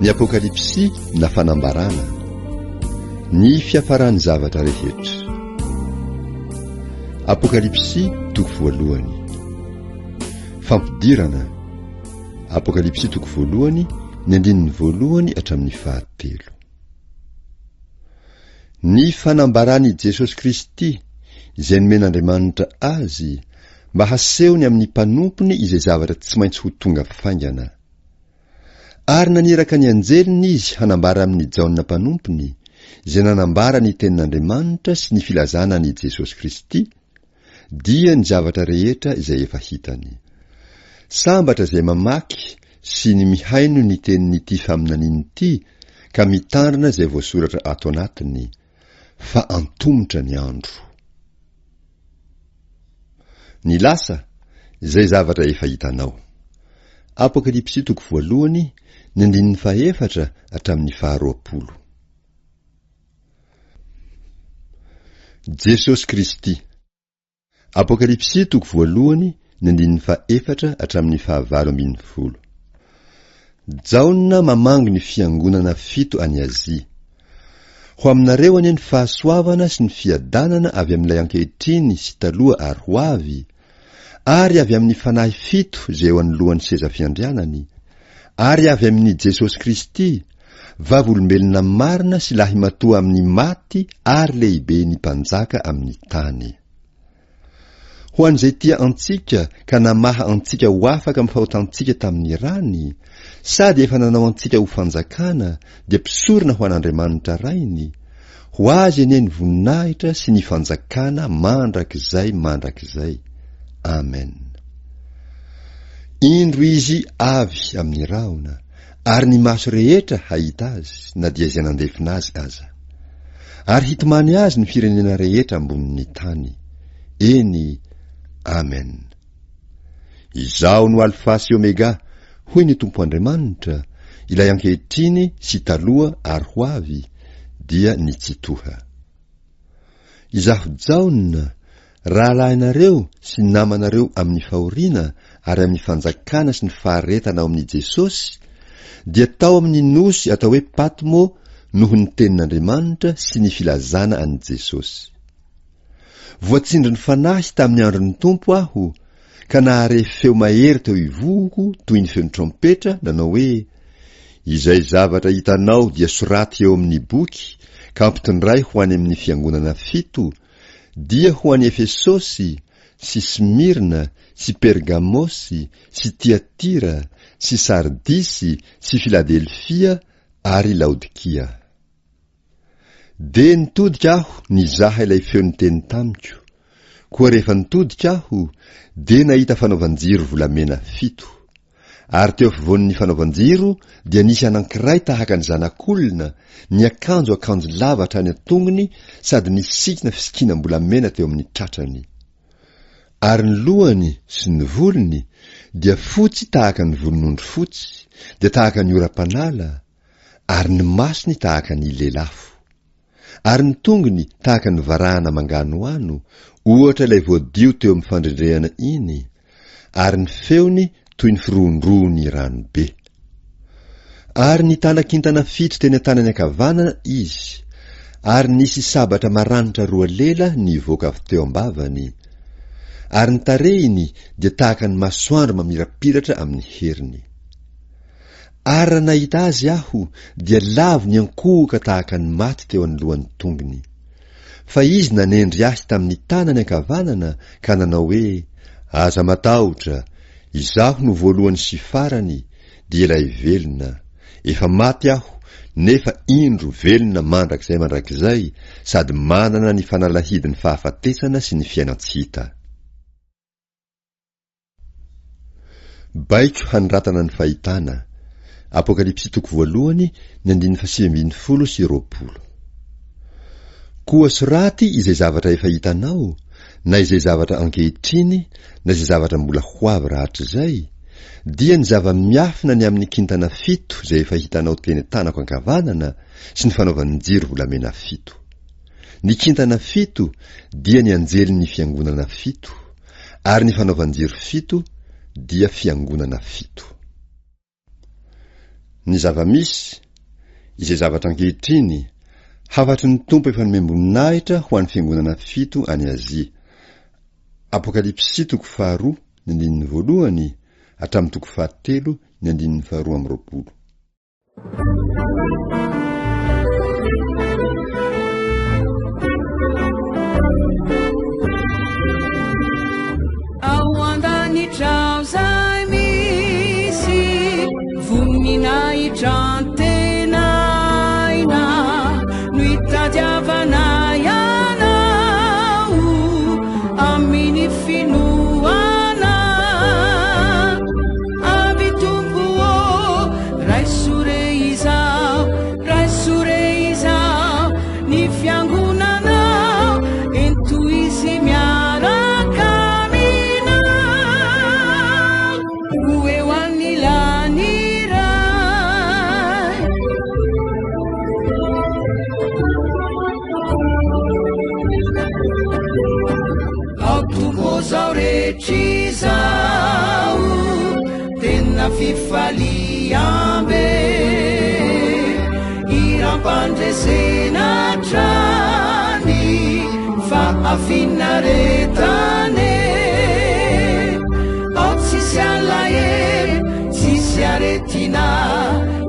Ny apokalipsy na fanambarana, ny fiafaran'ny zavatra rehetra. Apokalipsy toko voalohany. Fampidirana. Apokalipsy toko voalohany, ny andininy voalohany hatramin'ny fahatelo. Ny fanambarany Jesosy Kristy izay nomen'Andriamanitra azy mba hasehony amin'ny mpanompony izay zavatra tsy maintsy ho tonga faingana. Ary naniraka ny anjeliny izy hanambara amin'ny jaona mpanompony izay nanambara ny tenin'Andriamanitra sy ny filazana ny Jesosy Kristy, dia ny zavatra rehetra izay efa hitany. Sambatra izay mamaky sy ny mihaino ny tenin'ity faminaniana ity ka mitandrina izay voasoratra ato anatiny, fa antomotra ny andro. Ny lasa izay zavatra efa hitanao. Apokalipsy toko voalohany, ny andininy fahaefatra hatramin'ny faharoapolo. Jesosy Kristy. Apokalipsy toko voalohany, ny andininy fahaefatra hatramin'ny fahavalo ambin'ny folo. Jaona mamango ny fiangonana 7 any Azia. Ho aminareo anie ny fahasoavana sy ny fiadanana avy amin'ilay ankehitriny sy taloha ary ho avy, ary avy amin'ny fanahy 7 izay eo anoloan'ny seza fiandrianany, ary avy amin'ny Jesosy Kristy, vavolombelona marina sy lahy matoa amin'ny maty ary lehibe ny mpanjaka amin'ny tany. Ho an'izay tia antsika ka namaha antsika ho afaka amin'ny fahotantsika tamin'ny rany, sady efa nanao antsika ho fanjakana, dia mpisorona ho an'Andriamanitra rainy, ho azy anie ny voninahitra sy ny fanjakana mandrakizay. Amen. Indro izy avy amin'ny rahona, ary ny maso rehetra hahita azy, na dia izay nandefina azy aza. Ary hitomany azy ny firenena rehetra ambonin'ny tany. Eny, Amen. Izao no Alfa sy Omega, hoy ny Tompo Andriamanitra, ilay ankehitriny sy taloha ary ho avy, dia nitsitoha. Izaho Jaona, rahalahinareo sy namanareo amin'ny fahoriana ary amin'ny fanjakana sy ny faharetana ao amin'ny Jesosy, dia tao amin'ny nosy atao hoe Patmo noho ny tenin'Andriamanitra sy ny filazana an'i Jesosy. Voatsindry ny fanahy tamin'ny andron'ny Tompo aho, ka nahare feo mahery teo ivoko toy ny feon'ny trompetra, nanao hoe: izay zavatra hitanao dia soraty eo amin'ny boky, ka ampitondray ho any amin'ny fiangonana 7, dia ho any Efesosy, sy Smirna, sy Pergamosy, sy Tiatira, sy Sardisy, sy Filadelfia ary Laodikia. De nitodika aho nizaha ilay feo niteny tamiko, koa rehefa nitodika aho, de nahita fanaovan-jiro volamena 7. Ary teo afovoan'ny fanaovan-jiro dia nisy anankiray tahaka ny zanak'olona, ny akanjo lava hatrany an-tongony, sady nisy sikina fisikina-bolamena teo amin'ny tratrany. Ary ny lohany sy ny volony dia fotsy tahaka ny volon'ondry fotsy, dia tahaka ny oram-panala, ary ny masony tahaka ny lelafo. Ary ny tongony tahaka ny varahana manganoano, ohatra ilay voadio teo amin'ny fandrendrehana iny, ary ny feony toy ny firoondroan'ny ranobe. Ary nitana-kintana 7 teny an-tanany ankavanana izy, ary nisy sabatra maranitra 2 lela nivoaka avy teo ambavany, ary ny tarehiny dia tahaka ny masoandro mamirapiratra amin'ny heriny. Ary raha nahita azy aho, dia lavo ny ankohoka tahaka ny maty teo anoloan'ny tongony. Fa izy nanendry ahy tamin'ny tanany ankavanana, ka nanao hoe: aza matahotra, izaho no voalohany sy farany, dia ilay velona. Efa maty aho, nefa indro velona mandrakizay, sady manana ny fanalahidin'ny fahafatesana sy ny fiainatsita. Baiko hanoratana ny fahitana. Apokalipsy toko voalohany, ny andininy 7:20. Koa soraty izay zavatra efa hitanao, na izay zavatra ankehitriny, na izay zavatra mbola ho avy rahatr'izay, dia ny zava-miafina ny amin'ny kintana 7 izay efa hitanao teny tanako ankavanana, sy ny fanaovan'ny jiro volamena 7. Ny kintana 7 dia ny anjelin'ny fiangonana 7, ary ny fanaovan'ny jiro 7 dia fiangonana 7. ny zava-misy izay zavatra ankehitriny hafatry ny tompo efa nomemboninahitra ho an'ny fiangonana 7 any Azia. Apokalipsy 2:2 hatramin'ny 3:2. Ao andanitra zay misy voninahitra antenaina no hitadiavana ianao amin'ny finoana avy tompo raisore izao ny fiangonanao ento izy miaraka zao rehetr'izao tena fifaliambe irampandresena trany fa afinaretane ao tsisy alahery tsisy aretina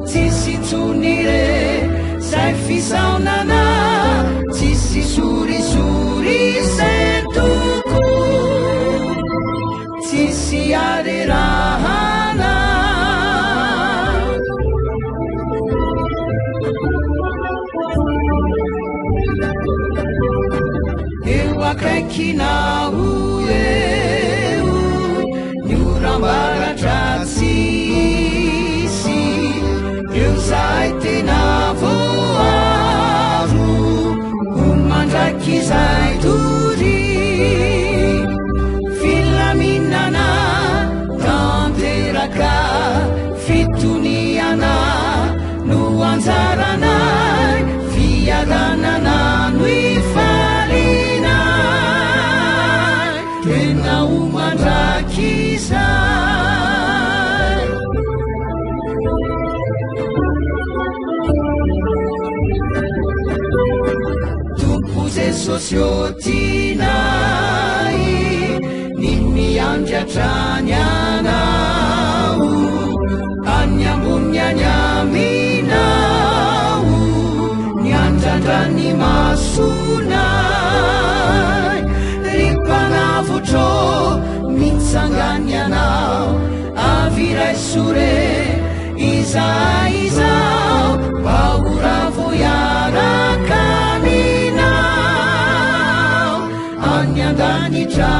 tsisy tsonire zay fisaonana tsisy sorisori setoko tsisy arerahana eo akaikinao eo ny orambaratra tsisy eo zay tena voaro ho mandraky zay tory filaminana tanteraka fitoniana no anjaranay fiadanana no ifalinay tena ho mandrakizay tompo Jesosy otinay ny miandratrany anao any ambony any aminao ny andrandrany masonay ry mpanavotro mitsangany anao avy raisore izao bahoravo yaraka aminao any andanitra